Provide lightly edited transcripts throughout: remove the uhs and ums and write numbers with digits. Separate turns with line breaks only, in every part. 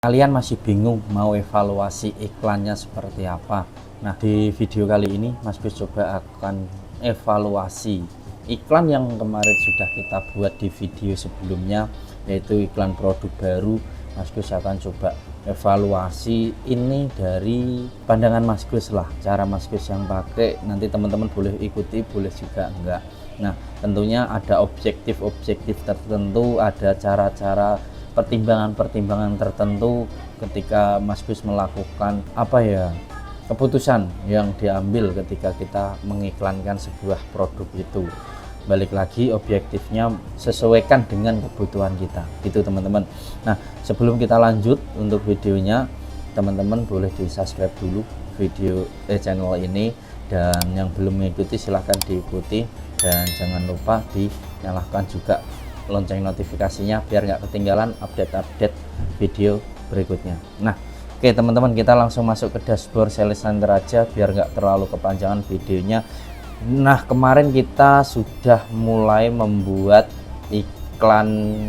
Kalian masih bingung mau evaluasi iklannya seperti apa? Nah, di video kali ini Mas Gus coba akan evaluasi iklan yang kemarin sudah kita buat di video sebelumnya, yaitu iklan produk baru. Mas Gus akan coba evaluasi ini dari pandangan Mas Gus lah, cara Mas Gus yang pakai. Nanti teman-teman boleh ikuti, boleh juga enggak. Nah, tentunya ada objektif tertentu, ada cara-cara pertimbangan-pertimbangan tertentu ketika Mas Gus melakukan keputusan yang diambil ketika kita mengiklankan sebuah produk itu. Balik lagi, objektifnya sesuaikan dengan kebutuhan kita gitu teman-teman. Nah, sebelum kita lanjut untuk videonya, teman-teman boleh di subscribe dulu channel ini, dan yang belum mengikuti silahkan diikuti, dan jangan lupa dinyalakan juga lonceng notifikasinya biar nggak ketinggalan update-update video berikutnya. Nah, oke teman-teman, kita langsung masuk ke dashboard Sales Center aja biar nggak terlalu kepanjangan videonya. Nah, kemarin kita sudah mulai membuat iklan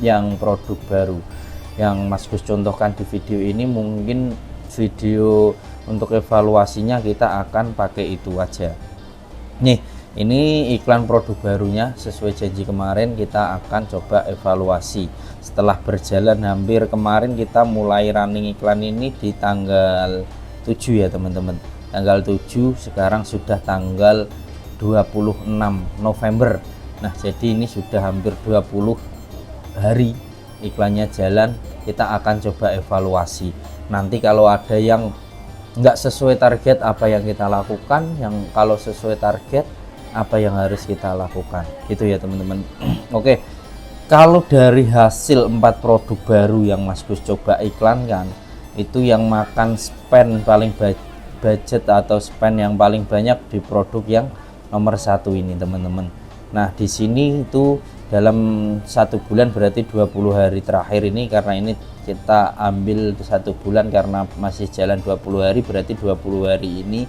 yang produk baru yang Mas Gus contohkan di video ini. Mungkin video untuk evaluasinya kita akan pakai itu aja. Nih, ini iklan produk barunya, sesuai janji kemarin kita akan coba evaluasi. Setelah berjalan hampir, kemarin kita mulai running iklan ini di tanggal 7 ya teman-teman. Tanggal 7, sekarang sudah tanggal 26 November. Nah, jadi ini sudah hampir 20 hari iklannya jalan. Kita akan coba evaluasi. Nanti kalau ada yang nggak sesuai target, apa yang kita lakukan, yang kalau sesuai target apa yang harus kita lakukan gitu ya teman-teman. Oke, kalau dari hasil 4 produk baru yang Mas Gus coba iklankan, itu yang makan spend paling budget atau spend yang paling banyak di produk yang nomor 1 ini teman-teman. Nah, di sini itu dalam 1 bulan berarti 20 hari terakhir ini, karena ini kita ambil 1 bulan karena masih jalan 20 hari, berarti 20 hari ini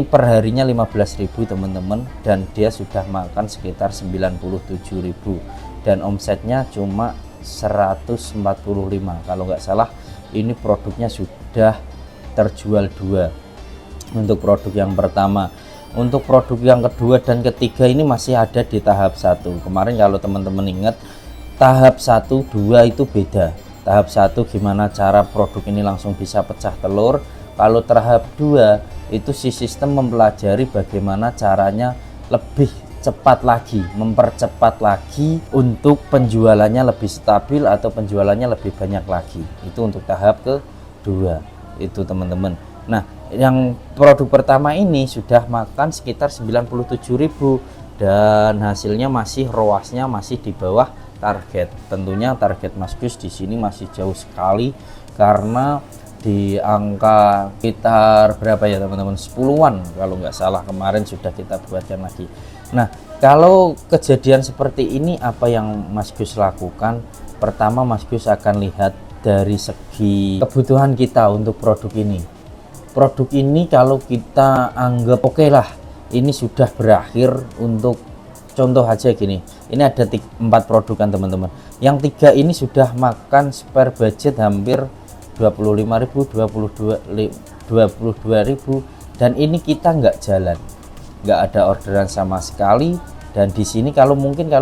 perharinya 15.000 teman-teman, dan dia sudah makan sekitar 97.000 dan omsetnya cuma 145 kalau nggak salah. Ini produknya sudah terjual 2 untuk produk yang pertama. Untuk produk yang kedua dan ketiga ini masih ada di tahap 1. Kemarin kalau teman-teman ingat, tahap 1, 2 itu beda. Tahap 1 gimana cara produk ini langsung bisa pecah telur. Kalau tahap 2 itu si sistem mempelajari bagaimana caranya lebih cepat lagi, mempercepat lagi untuk penjualannya lebih stabil atau penjualannya lebih banyak lagi. Itu untuk tahap kedua itu teman-teman. Nah, yang produk pertama ini sudah makan sekitar 97.000 dan hasilnya masih ROAS-nya masih di bawah target. Tentunya target Mas Gus di sini masih jauh sekali, karena di angka sekitar berapa ya teman-teman, 10-an kalau nggak salah kemarin sudah kita buatkan lagi. Nah, kalau kejadian seperti ini apa yang Mas Gus lakukan? Pertama, Mas Gus akan lihat dari segi kebutuhan kita untuk produk ini. Produk ini kalau kita anggap oke lah, ini sudah berakhir. Untuk contoh aja gini, ini ada 4 produk kan teman-teman. Yang 3 ini sudah makan spare budget hampir 25.000, 22.000, dan ini kita nggak jalan, nggak ada orderan sama sekali. Dan di sini kalau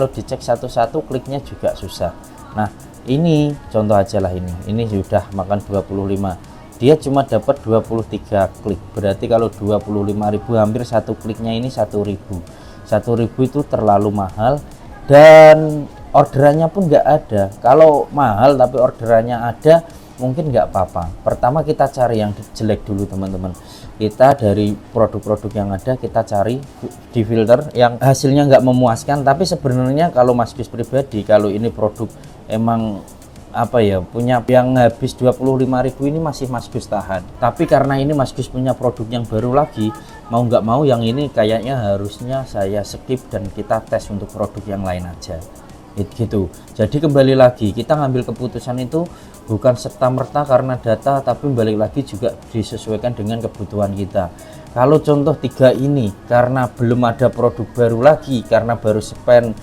dicek satu-satu kliknya juga susah. Nah, ini contoh aja lah, ini sudah makan 25, dia cuma dapat 23 klik, berarti kalau 25.000 hampir 1 kliknya ini 1.000 itu terlalu mahal, dan orderannya pun nggak ada. Kalau mahal tapi orderannya ada mungkin nggak apa-apa. Pertama kita cari yang jelek dulu teman-teman. Kita dari produk-produk yang ada kita cari di filter yang hasilnya nggak memuaskan. Tapi sebenarnya kalau Mas Gus pribadi, kalau ini produk emang punya yang habis 25.000 ini masih Mas Gus tahan. Tapi karena ini Mas Gus punya produk yang baru lagi, mau nggak mau yang ini kayaknya harusnya saya skip dan kita tes untuk produk yang lain aja gitu. Jadi kembali lagi, kita ngambil keputusan itu bukan serta-merta karena data, tapi balik lagi juga disesuaikan dengan kebutuhan kita. Kalau contoh 3 ini karena belum ada produk baru lagi, karena baru spend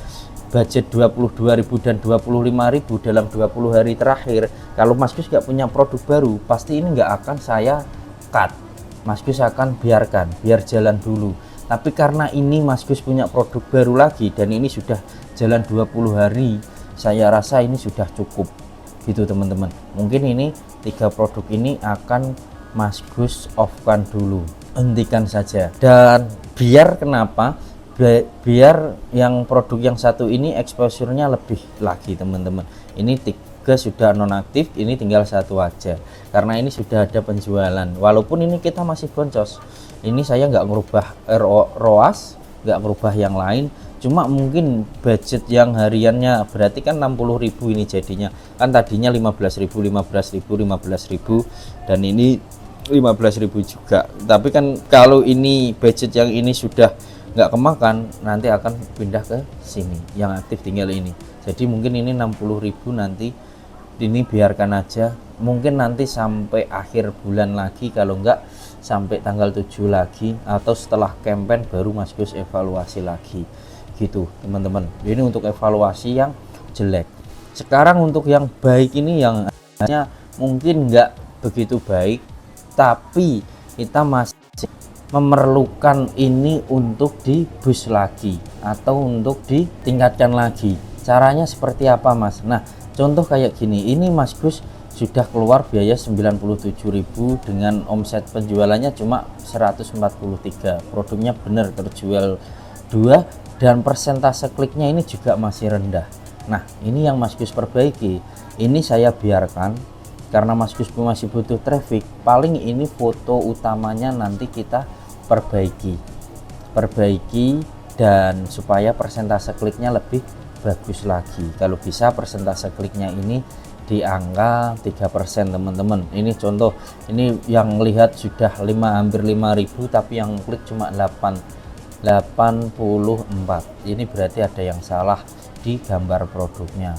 budget 22.000 dan 25.000 dalam 20 hari terakhir, kalau Mas Gus nggak punya produk baru, pasti ini nggak akan saya cut. Mas Gus akan biarkan, biar jalan dulu. Tapi karena ini Mas Gus punya produk baru lagi dan ini sudah jalan 20 hari, saya rasa ini sudah cukup gitu teman-teman. Mungkin ini 3 produk ini akan Mas Gus off-kan dulu, hentikan saja. Dan biar kenapa? Biar yang produk yang satu ini exposure-nya lebih lagi teman-teman. Ini 3 sudah nonaktif, ini tinggal 1 aja karena ini sudah ada penjualan. Walaupun ini kita masih boncos, ini saya nggak merubah ROAS, nggak merubah yang lain, cuma mungkin budget yang hariannya berarti kan 60.000 ini jadinya, kan tadinya 15.000 dan ini 15.000 juga. Tapi kan kalau ini budget yang ini sudah nggak kemakan, nanti akan pindah ke sini, yang aktif tinggal ini. Jadi mungkin ini 60.000 nanti ini biarkan aja, mungkin nanti sampai akhir bulan lagi, kalau enggak sampai tanggal 7 lagi, atau setelah campaign baru Mas Gus evaluasi lagi gitu teman-teman. Ini untuk evaluasi yang jelek. Sekarang untuk yang baik ini, yang hanya mungkin nggak begitu baik, tapi kita masih memerlukan ini untuk di boost lagi atau untuk ditingkatkan lagi. Caranya seperti apa Mas? Nah, contoh kayak gini, ini Mas Gus sudah keluar biaya 97.000 dengan omset penjualannya cuma 143. Produknya benar terjual 2 dan persentase kliknya ini juga masih rendah. Nah, ini yang Mas Gus perbaiki. Ini saya biarkan karena Mas Gus masih butuh traffic. Paling ini foto utamanya nanti kita perbaiki dan supaya persentase kliknya lebih bagus lagi. Kalau bisa persentase kliknya ini di angka 3% teman-teman. Ini contoh, ini yang lihat sudah hampir 5.000 tapi yang klik cuma 84. Ini berarti ada yang salah di gambar produknya.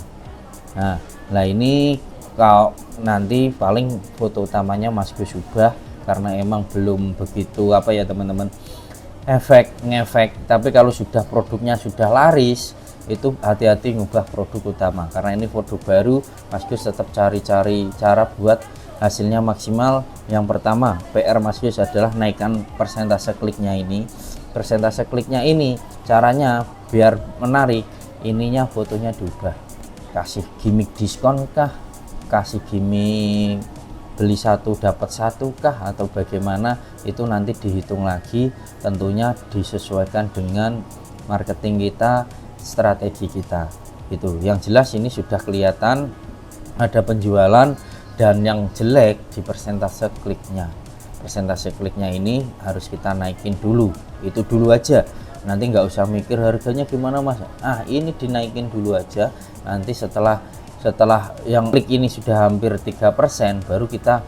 Nah ini kalau nanti paling foto utamanya Mas Gus ubah karena emang belum begitu apa ya teman-teman, ngefek. Tapi kalau sudah produknya sudah laris, itu hati-hati ngubah produk utama karena ini produk baru. Mas Gus tetap cari-cari cara buat hasilnya maksimal. Yang pertama PR Mas Gus adalah naikkan persentase kliknya ini. Persentase kliknya ini caranya biar menarik, ininya fotonya diubah, kasih gimmick diskon kah, kasih gimmick beli 1 dapat 1 kah, atau bagaimana, itu nanti dihitung lagi, tentunya disesuaikan dengan marketing kita, strategi kita. Itu yang jelas ini sudah kelihatan ada penjualan. Dan yang jelek di persentase kliknya. Persentase kliknya ini harus kita naikin dulu, itu dulu aja, nanti nggak usah mikir harganya gimana Mas. Ini dinaikin dulu aja, nanti setelah yang klik ini sudah hampir 3%, baru kita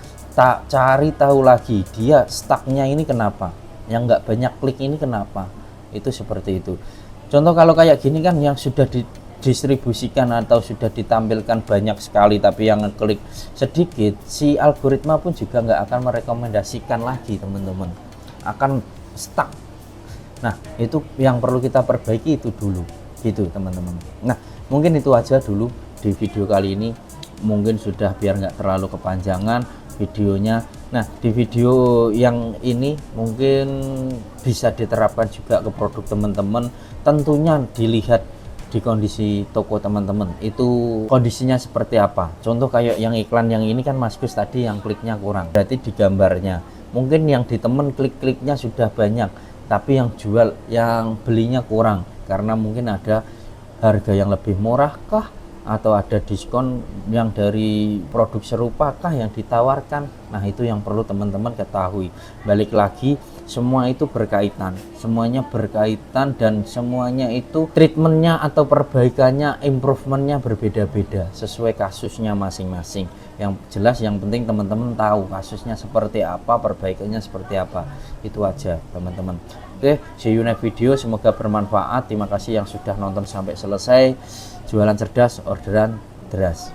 cari tahu lagi dia stucknya ini kenapa, yang nggak banyak klik ini kenapa. Itu seperti itu. Contoh kalau kayak gini kan yang sudah didistribusikan atau sudah ditampilkan banyak sekali tapi yang ngeklik sedikit, si algoritma pun juga nggak akan merekomendasikan lagi teman-teman, akan stuck. Nah itu yang perlu kita perbaiki itu dulu gitu teman-teman. Nah mungkin itu aja dulu di video kali ini, mungkin sudah biar nggak terlalu kepanjangan videonya. Nah di video yang ini mungkin bisa diterapkan juga ke produk teman-teman, tentunya dilihat di kondisi toko teman-teman itu kondisinya seperti apa. Contoh kayak yang iklan yang ini kan Mas Gus tadi yang kliknya kurang, berarti di gambarnya mungkin yang di temen klik-kliknya sudah banyak tapi yang jual, yang belinya kurang karena mungkin ada harga yang lebih murah kah, atau ada diskon yang dari produk serupa kah yang ditawarkan. Nah itu yang perlu teman-teman ketahui. Balik lagi, semua itu berkaitan, semuanya berkaitan, dan semuanya itu treatmentnya atau perbaikannya, improvementnya berbeda-beda sesuai kasusnya masing-masing. Yang jelas yang penting teman-teman tahu kasusnya seperti apa, perbaikannya seperti apa. Itu aja teman-teman. Oke, see you next video, semoga bermanfaat. Terima kasih yang sudah nonton sampai selesai. Jualan cerdas, orderan deras.